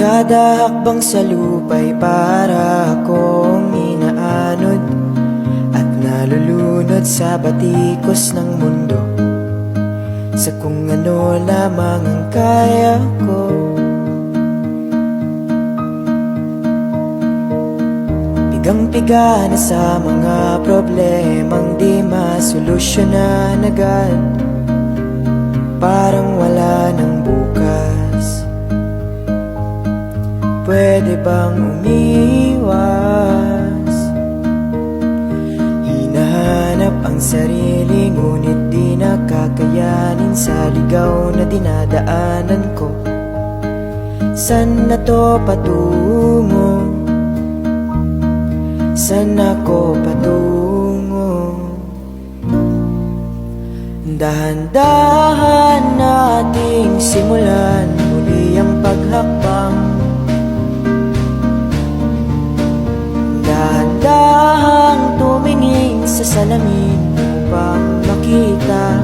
Kada hakbang sa lupa'y para akong inaanod at nalulunod sa batikos ng mundo, sa kung ano lamang ang kaya ko. Pigang-piga na sa mga problemang di masolusyonan agad, parang wala ng bukas. Pwede bang umiwas? Hinahanap ang sarili, ngunit di nakakayanin sa ligaw na dinadaanan ko. Saan na to patungo? Saan ako patungo? Dahan-dahan nating simulan muli ang paghakbang. Dahan-dahang tumingin sa salamin upang makita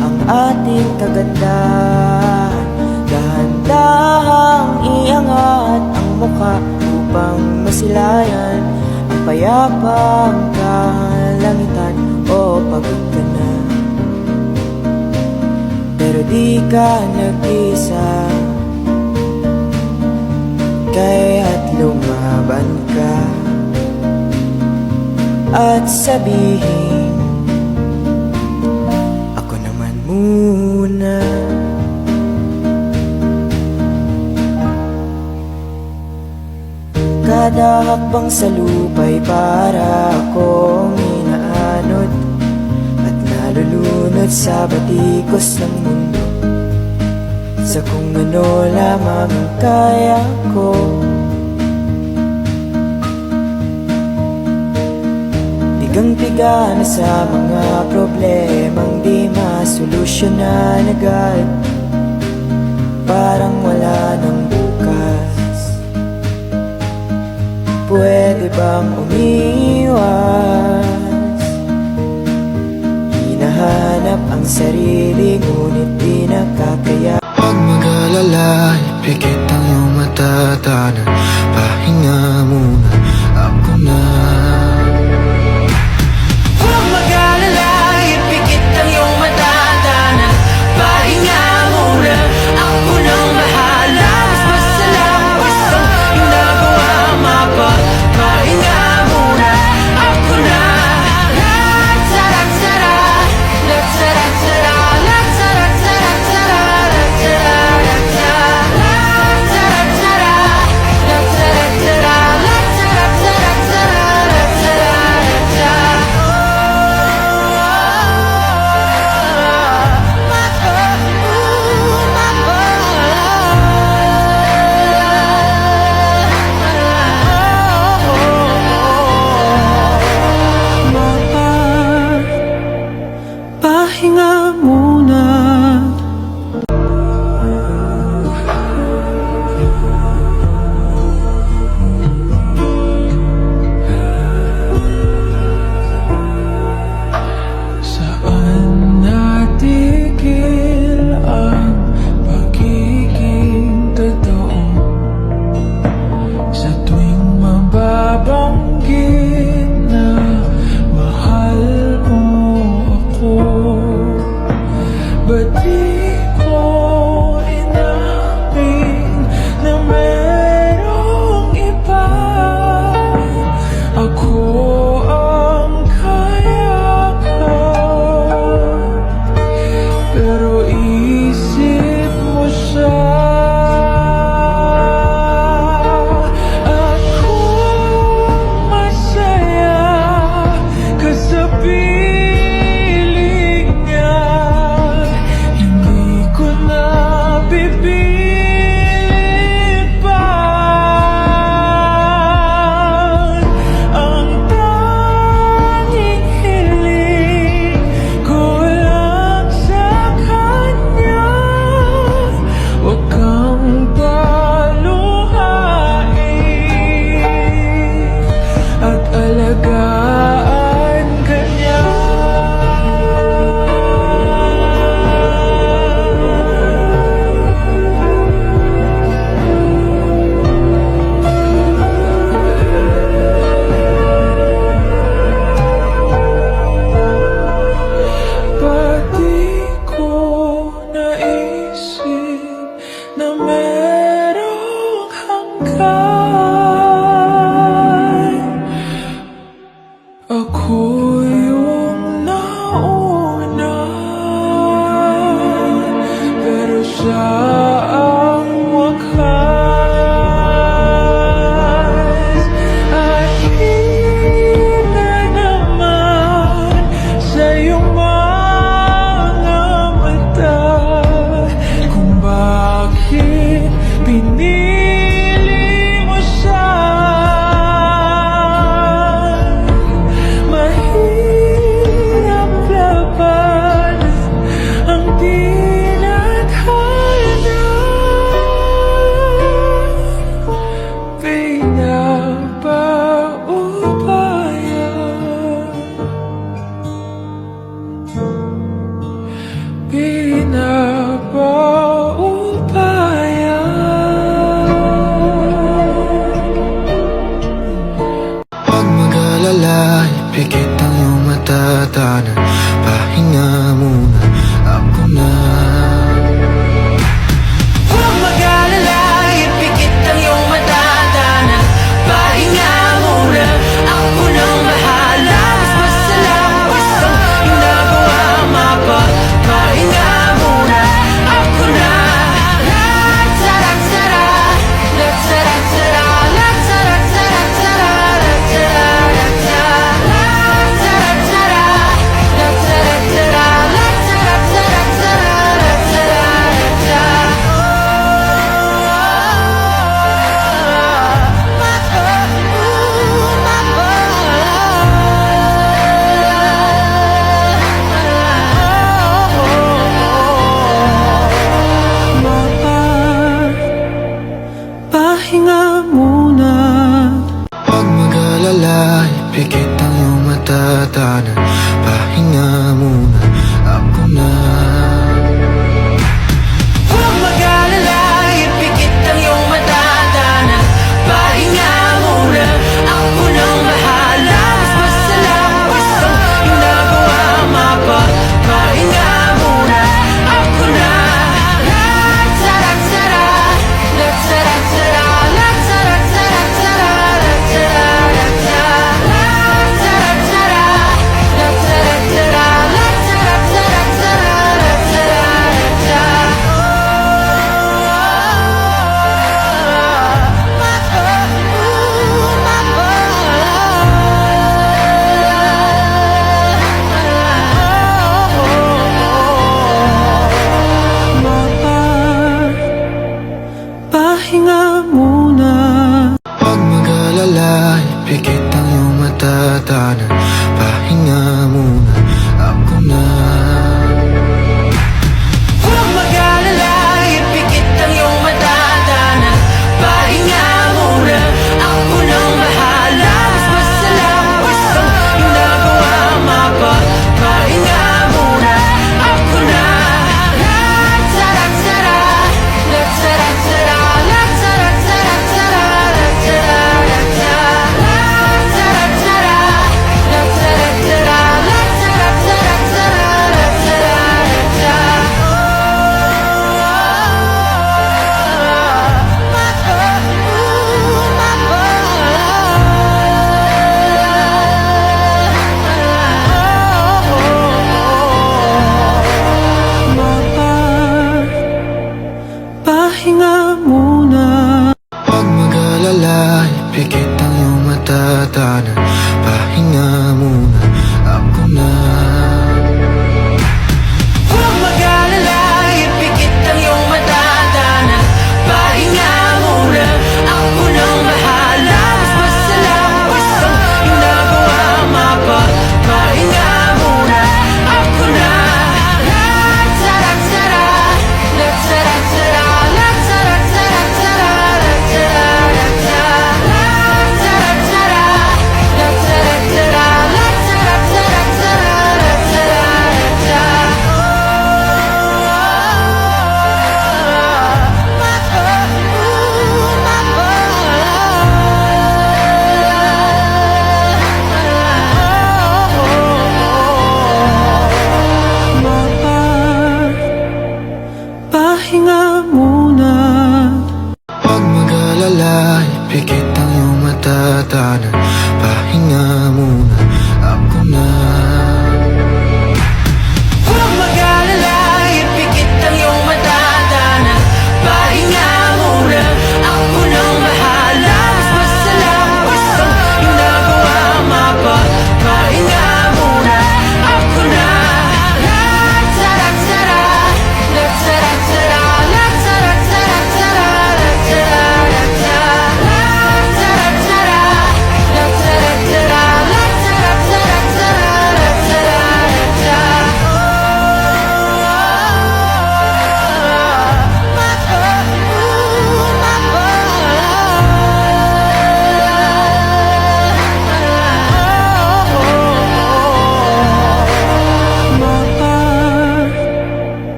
ang ating kagandahan. Dahan-dahang iangat ang mukha upang masilayan ang payapang kalangitan. O pagod ka na, pero di ka nag-isa, kaya't lumaban ka at sabihin, ako naman muna. Kada hakbang sa lupa'y para akong inaanod at nalulunod sa batikos ng mundo, sa kung ano lamang ang kaya ko. Pigang-piga na sa mga problemang di masolusyonan agad, parang wala ng bukas. Pwede bang umiwas? Hinahanap ang sarili, ngunit di nakakaya. Huwag mag-alala, ipikit ang iyong mata, tanan, pahinga muna, ako na. Pahinga muna. Saan natigil ang pagiging totoo? Sa tuwing mababanggit na mahal mo ako, ba't di ko inamin na merong iba? Ako ang kaya ko, pero isip mo siya. Ako masaya ka sa piling niya. Hindi ko na pinag